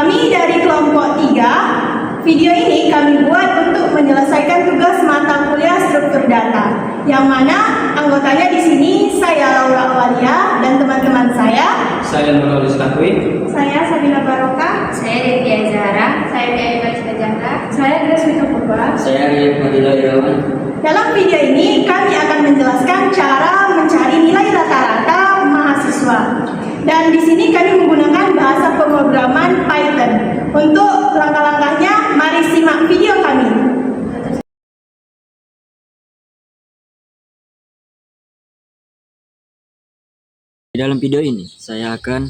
Kami dari kelompok 3, video ini kami buat untuk menyelesaikan tugas mata kuliah struktur data, yang mana anggotanya di sini saya Laura Awalia dan teman-teman saya Nurul Takwi, saya Sabina Baroka, Saya Devia Zahra, saya Dewi Barista Zahra, saya Grace Purba. saya Ria Fadila Irawan. Dalam video ini kami akan menjelaskan cara mencari nilai rata-rata mahasiswa. Dan di sini kami menggunakan bahasa pemrograman Python. Untuk langkah-langkahnya, mari simak video kami. Di dalam video ini, saya akan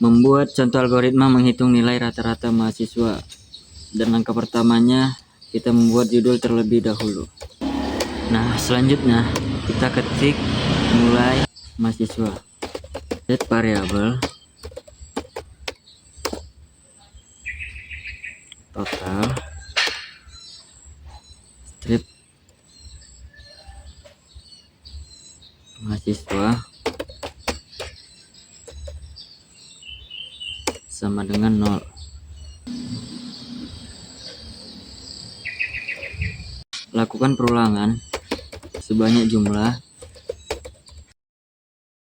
membuat contoh algoritma menghitung nilai rata-rata mahasiswa. Dan langkah pertamanya, kita membuat judul terlebih dahulu. Nah, selanjutnya kita ketik mulai mahasiswa. Set variabel total strip mahasiswa sama dengan 0. Lakukan perulangan sebanyak jumlah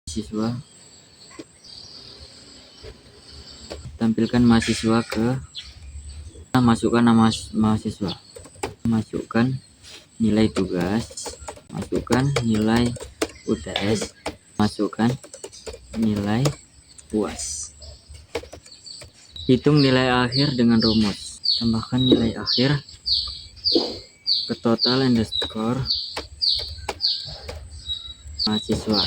mahasiswa. Tampilkan mahasiswa masukkan nama mahasiswa, masukkan nilai tugas, masukkan nilai UTS, masukkan nilai UAS. Hitung nilai akhir dengan rumus. Tambahkan nilai akhir ke total underscore mahasiswa.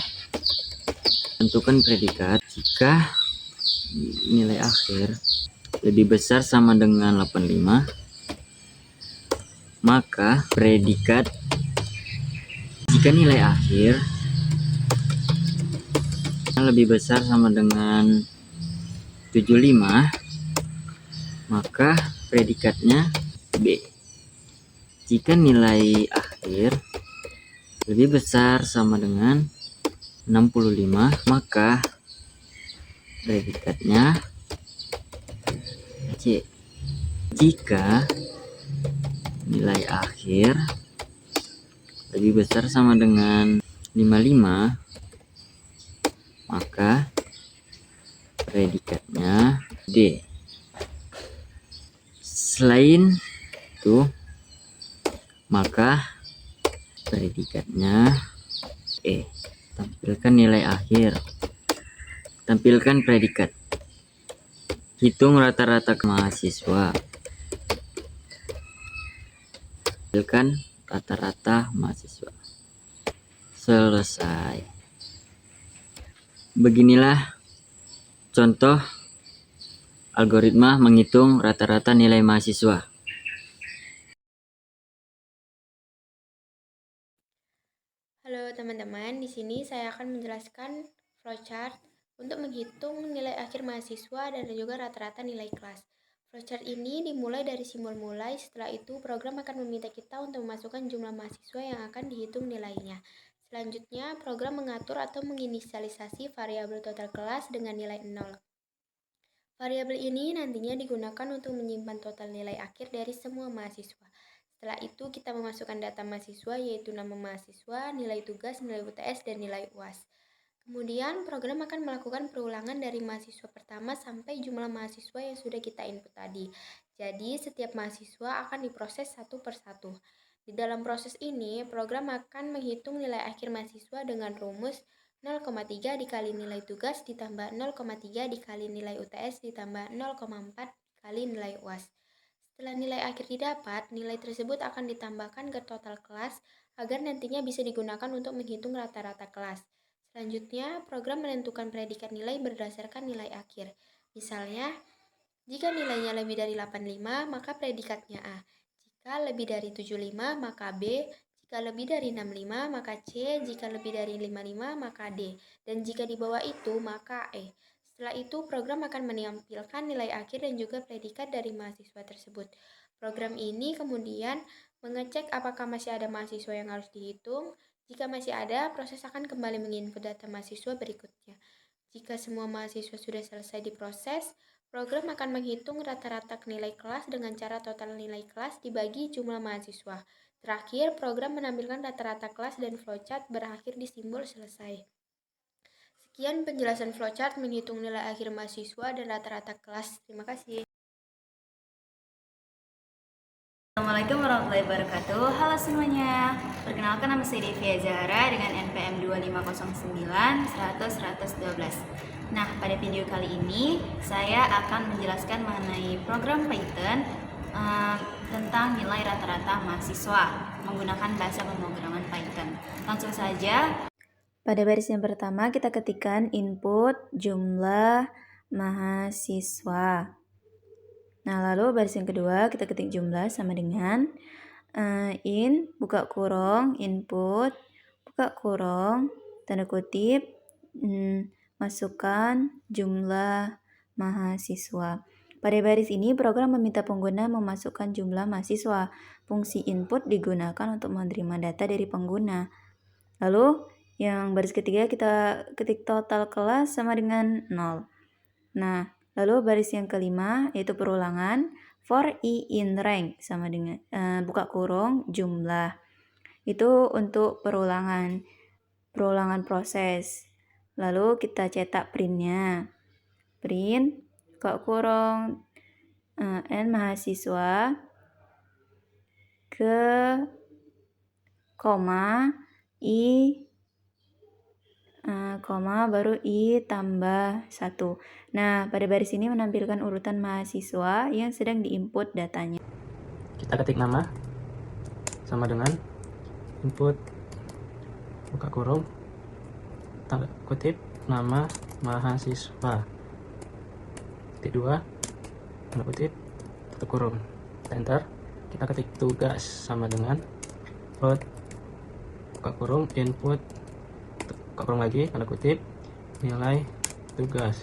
Tentukan predikat. Jika nilai akhir lebih besar sama dengan 85, maka predikat. Jika nilai akhir lebih besar sama dengan 75, maka predikatnya B. Jika nilai akhir lebih besar sama dengan 65, maka predikatnya C. Jika nilai akhir lebih besar sama dengan 55, maka predikatnya D. Selain itu, maka predikatnya E. Tampilkan nilai akhir. Tampilkan predikat. Hitung rata-rata mahasiswa. Tampilkan rata-rata mahasiswa. Selesai. Beginilah contoh algoritma menghitung rata-rata nilai mahasiswa. Halo teman-teman, di sini saya akan menjelaskan flowchart untuk menghitung nilai akhir mahasiswa dan juga rata-rata nilai kelas. Flowchart ini dimulai dari simbol mulai, setelah itu program akan meminta kita untuk memasukkan jumlah mahasiswa yang akan dihitung nilainya. Selanjutnya, program mengatur atau menginisialisasi variabel total kelas dengan nilai 0. Variabel ini nantinya digunakan untuk menyimpan total nilai akhir dari semua mahasiswa. Setelah itu kita memasukkan data mahasiswa yaitu nama mahasiswa, nilai tugas, nilai UTS, dan nilai UAS. Kemudian program akan melakukan perulangan dari mahasiswa pertama sampai jumlah mahasiswa yang sudah kita input tadi. Jadi setiap mahasiswa akan diproses satu per satu. Di dalam proses ini, program akan menghitung nilai akhir mahasiswa dengan rumus 0,3 dikali nilai tugas ditambah 0,3 dikali nilai UTS ditambah 0,4 dikali nilai UAS. Setelah nilai akhir didapat, nilai tersebut akan ditambahkan ke total kelas agar nantinya bisa digunakan untuk menghitung rata-rata kelas. Selanjutnya, program menentukan predikat nilai berdasarkan nilai akhir. Misalnya, jika nilainya lebih dari 85, maka predikatnya A. Jika lebih dari 75, maka B. Jika lebih dari 65, maka C. Jika lebih dari 55, maka D. Dan jika di bawah itu, maka E. Setelah itu, program akan menampilkan nilai akhir dan juga predikat dari mahasiswa tersebut. Program ini kemudian mengecek apakah masih ada mahasiswa yang harus dihitung. Jika masih ada, proses akan kembali menginput data mahasiswa berikutnya. Jika semua mahasiswa sudah selesai diproses, Program akan menghitung rata-rata nilai kelas dengan cara total nilai kelas dibagi jumlah mahasiswa. Terakhir, program menampilkan rata-rata kelas dan flowchart berakhir di simbol selesai. Sekian penjelasan flowchart menghitung nilai akhir mahasiswa dan rata-rata kelas. Terima kasih. Assalamualaikum warahmatullahi wabarakatuh. Halo semuanya. Perkenalkan, nama saya Devia Zahara dengan NPM 2509 Nah, pada video kali ini saya akan menjelaskan mengenai program Python tentang nilai rata-rata mahasiswa menggunakan bahasa pemrograman Python. Langsung saja. Pada baris yang pertama kita ketikkan input jumlah mahasiswa. Nah, lalu baris yang kedua kita ketik jumlah sama dengan buka kurung input buka kurung tanda kutip masukkan jumlah mahasiswa. Pada baris ini program meminta pengguna memasukkan jumlah mahasiswa. Fungsi input digunakan untuk menerima data dari pengguna. Lalu yang baris ketiga kita ketik total kelas sama dengan 0. Nah, lalu baris yang kelima yaitu perulangan for i in rank sama dengan buka kurung jumlah. Itu untuk perulangan proses. Lalu kita cetak printnya. Print buka kurung n mahasiswa ke koma i baru i tambah 1. Nah, pada baris ini menampilkan urutan mahasiswa yang sedang diinput datanya. Kita ketik nama sama dengan input buka kurung tanda kutip nama mahasiswa titik 2 tanda kutip tutup kurung, enter. Kita ketik tugas sama dengan input buka kurung input buka kurung lagi tanda kutip nilai tugas,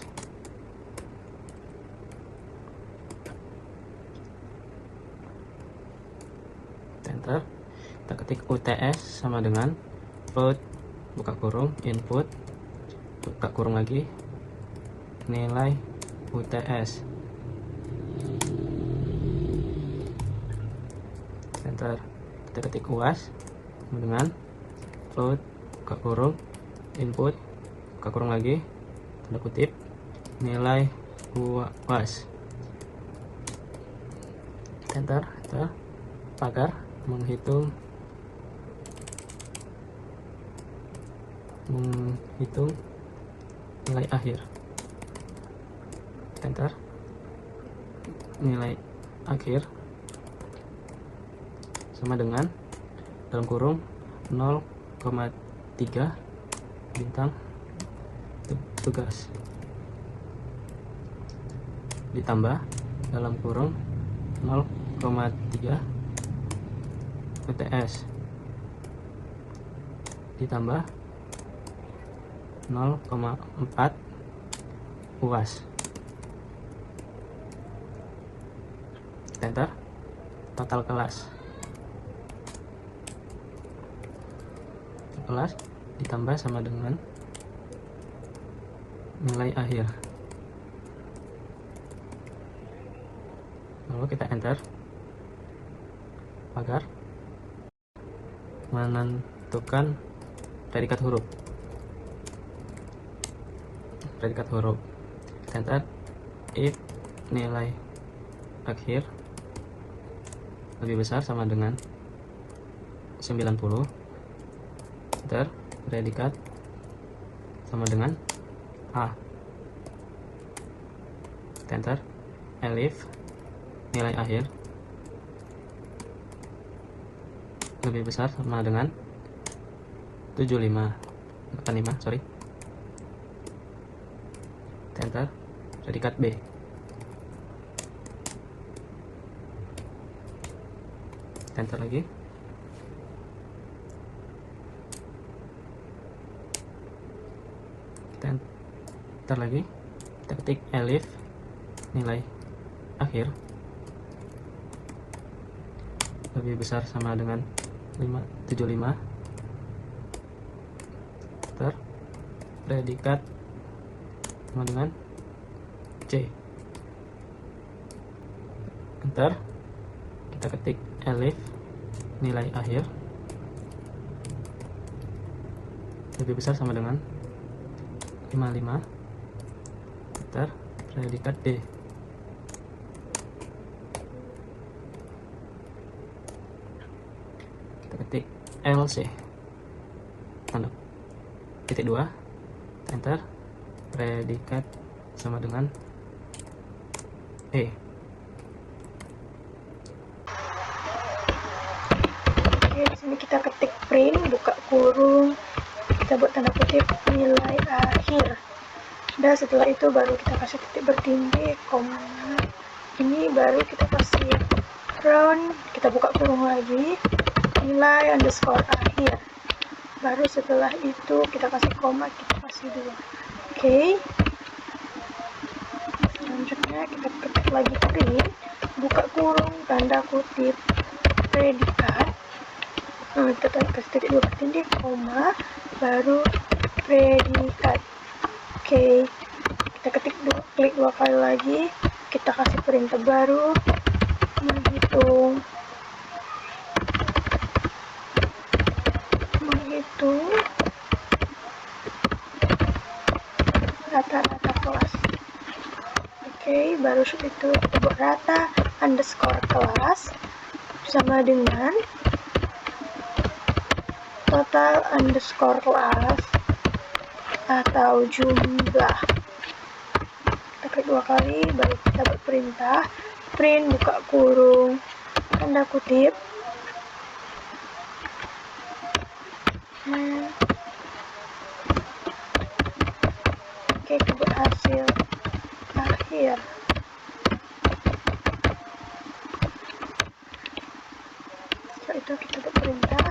enter. Kita ketik UTS sama dengan input buka kurung input buka kurung lagi nilai UTS, enter. Kita ketik UAS sama dengan input buka kurung input buka kurung lagi tanda kutip nilai UAS, enter. Pagar menghitung nilai akhir, enter. Nilai akhir sama dengan dalam kurung 0,3 bintang tugas ditambah dalam kurung 0,3 UTS ditambah 0,4 UAS, enter. Total kelas ditambah sama dengan nilai akhir, lalu kita enter. Pagar menentukan predikat huruf, enter. If nilai akhir lebih besar sama dengan 90, enter. Predikat sama dengan A, enter. Elif nilai akhir lebih besar sama dengan 85, sorry, enter. Predikat B, enter lagi. Kita enter lagi. Kita ketik elif nilai akhir lebih besar sama dengan 75, enter. Predikat sama dengan C, enter, kita ketik elif nilai akhir lebih besar sama dengan 55, enter, predikat D. Kita ketik LC tanda titik 2, enter, predikat sama dengan E. Oke, di sini kita ketik print, buka kurung, kita buat tanda kutip nilai akhir. Dan setelah itu baru kita kasih titik bertindih, koma. Ini baru kita kasih round, kita buka kurung lagi, nilai underscore akhir. Baru setelah itu kita kasih koma, kita kasih 2. Oke. Selanjutnya kita ketik lagi print, buka kurung, tanda kutip, predikat. Kita kasih titik 2 bertindih, koma, baru predikat. Oke, kita klik 2 kali lagi, kita kasih perintah baru, menghitung rata-rata kelas. Oke, baru itu kita buat rata underscore kelas sama dengan total underscore kelas atau jumlah. Kita klik 2 kali, baru kita buat perintah print, buka kurung, tanda kutip, oke, kita buat hasil akhir. Setelah itu kita buat perintah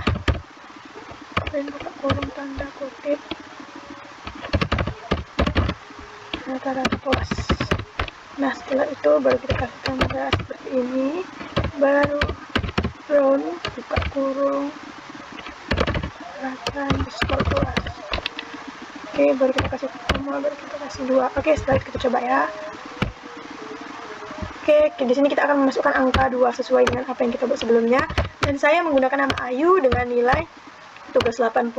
print, buka kurung, tanda kutip, rata-rata kelas. Nah, setelah itu baru kita kasih tanda seperti ini, baru round, buka kurung, rata underscore kelas. Oke, baru kita kasih koma, baru kita kasih 2. Oke, setelah itu kita coba ya. Oke, di sini kita akan memasukkan angka 2 sesuai dengan apa yang kita buat sebelumnya. Dan saya menggunakan nama Ayu dengan nilai tugas 80,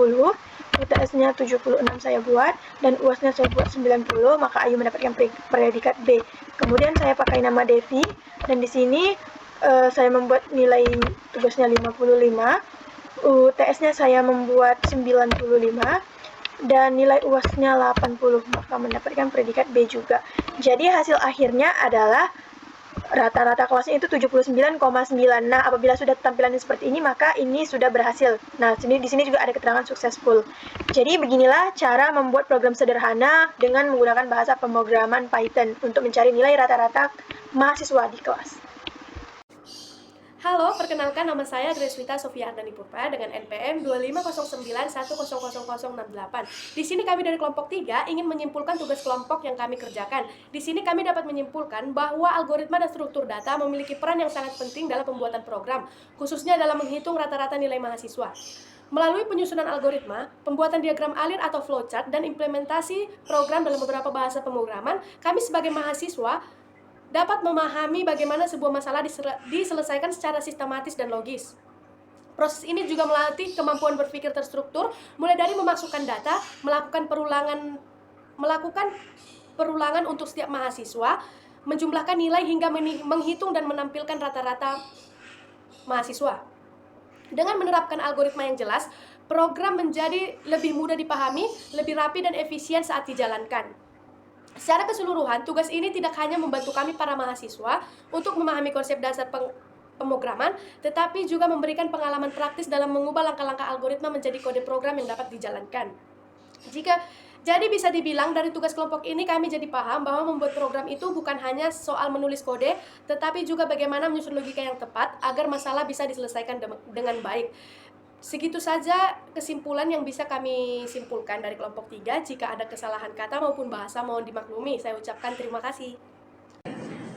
UTS-nya 76 saya buat, dan UAS-nya saya buat 90, maka Ayu mendapatkan predikat B. Kemudian saya pakai nama Devi, dan di sini saya membuat nilai tugasnya 55, UTS-nya saya membuat 95, dan nilai UAS-nya 80, maka mendapatkan predikat B juga. Jadi hasil akhirnya adalah rata-rata kelasnya itu 79,9. Nah, apabila sudah tampilannya seperti ini, maka ini sudah berhasil. Nah, di sini juga ada keterangan successful. Jadi beginilah cara membuat program sederhana dengan menggunakan bahasa pemrograman Python untuk mencari nilai rata-rata mahasiswa di kelas. Halo, perkenalkan nama saya Greswita Sofia Ardani Purpa dengan NPM 2509100068. Di sini kami dari kelompok 3 ingin menyimpulkan tugas kelompok yang kami kerjakan. Di sini kami dapat menyimpulkan bahwa algoritma dan struktur data memiliki peran yang sangat penting dalam pembuatan program, khususnya dalam menghitung rata-rata nilai mahasiswa. Melalui penyusunan algoritma, pembuatan diagram alir atau flowchart, dan implementasi program dalam beberapa bahasa pemrograman, kami sebagai mahasiswa dapat memahami bagaimana sebuah masalah diselesaikan secara sistematis dan logis. Proses ini juga melatih kemampuan berpikir terstruktur, mulai dari memasukkan data, melakukan perulangan untuk setiap mahasiswa, menjumlahkan nilai hingga menghitung dan menampilkan rata-rata mahasiswa. Dengan menerapkan algoritma yang jelas, program menjadi lebih mudah dipahami, lebih rapi dan efisien saat dijalankan. Secara keseluruhan, tugas ini tidak hanya membantu kami para mahasiswa untuk memahami konsep dasar pemrograman, tetapi juga memberikan pengalaman praktis dalam mengubah langkah-langkah algoritma menjadi kode program yang dapat dijalankan. Jadi bisa dibilang dari tugas kelompok ini kami jadi paham bahwa membuat program itu bukan hanya soal menulis kode, tetapi juga bagaimana menyusun logika yang tepat agar masalah bisa diselesaikan dengan baik. Segitu saja kesimpulan yang bisa kami simpulkan dari kelompok 3. Jika ada kesalahan kata maupun bahasa mohon dimaklumi. Saya ucapkan terima kasih.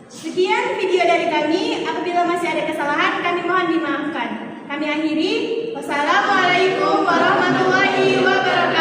Sekian video dari kami. Apabila masih ada kesalahan, kami mohon dimaafkan. Kami akhiri. Wassalamualaikum warahmatullahi wabarakatuh.